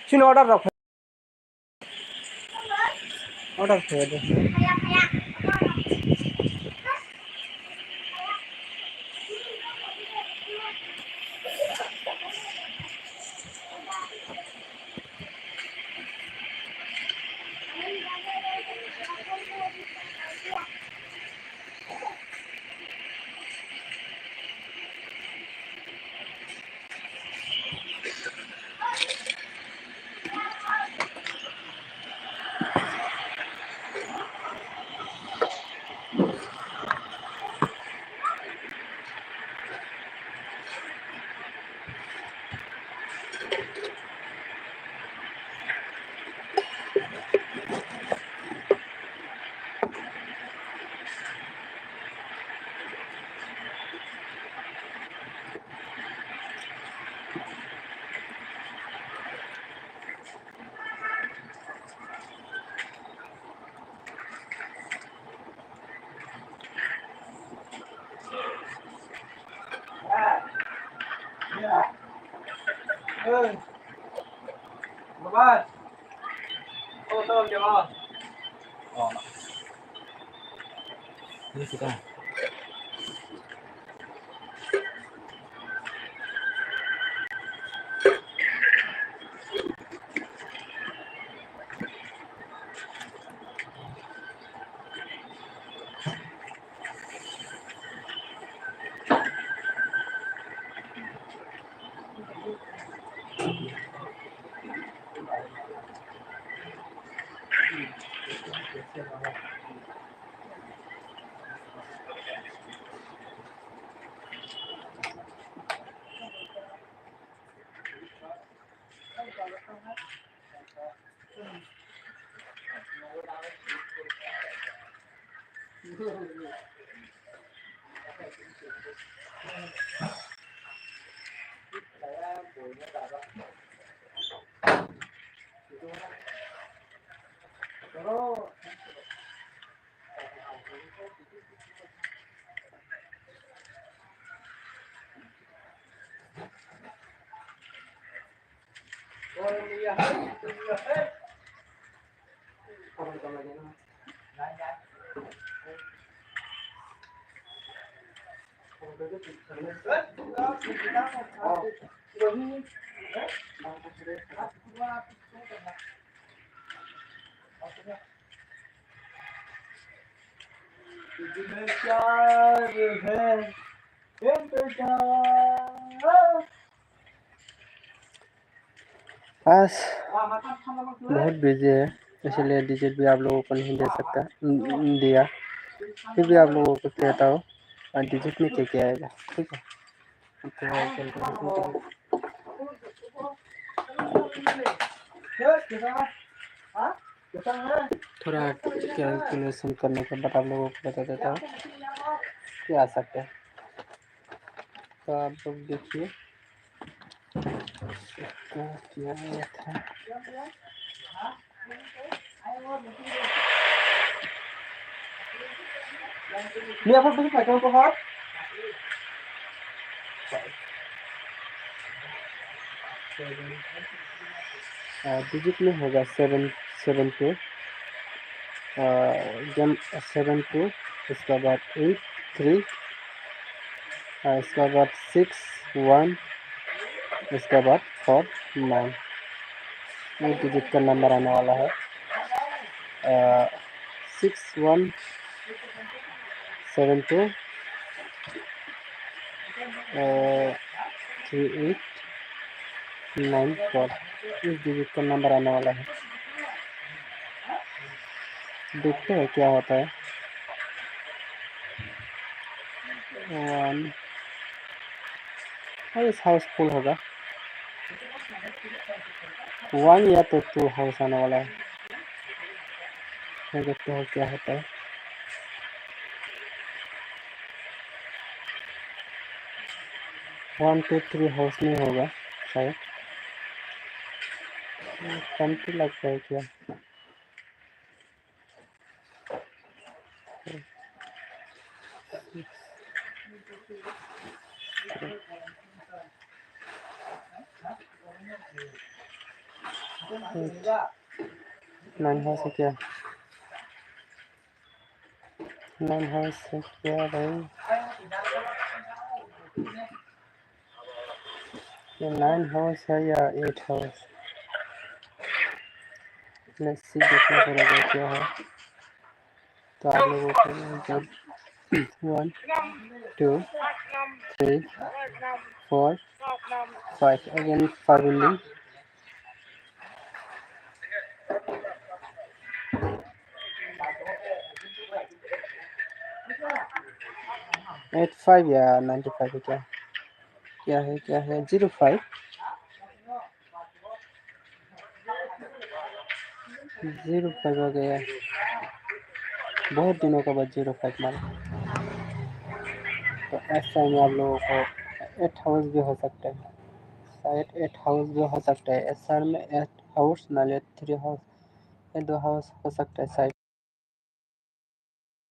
শুনে অর্ডার রাখো, অর্ডার করে দে। বাবা ও তো কেমন ও ini kita आज बहुत बिजी है, इसलिए डिजिट भी आप लोगों को नहीं दे सकता दिया, फिर भी आप लोगों को कहता हूँ और डिजिट में क्या क्या आएगा, ठीक है। थोड़ा कैलकुलेशन करने के बाद आप लोगों को बता देता हूँ क्या आ सकता है। तो आप लोग देखिए क्या आया था। Ini apa tuh pakai alkohol? Digit में होगा 772 जम 72, इसके बाद 83, इसके बाद 61, इसके बाद 49, ये डिजिट का नंबर आने वाला है। 6172 3894, इस डिजिट का नंबर आने वाला है। देखते हैं क्या होता है। 1 इस हाउस फुल होगा, 1 या तो 2 हाउस आने वाला है। देखते हैं क्या होता है। 1 2 3 हाउस में होगा शायद, कम तो लगता है क्या। नाइन हाउस से क्या, नाइन हाउस से क्या भाई, ये 9 हाउस है या 8 हाउस, लेट्स सी, देखना पड़ेगा क्या है। तो आप लोगों को जब 1 2 3 4 5 अगेन 5 बिल्डिंग, 85 या 95 है, क्या है 05 05 हो गया, बहुत दिनों के बाद 05 मारा। तो ऐसा में आप लोगों को 8 हाउस भी हो सकता है, शायद 8 हाउस भी हो सकता है, एस आर में 8 हाउस नाले 3 हाउस, ये 2 हाउस हो सकता है शायद।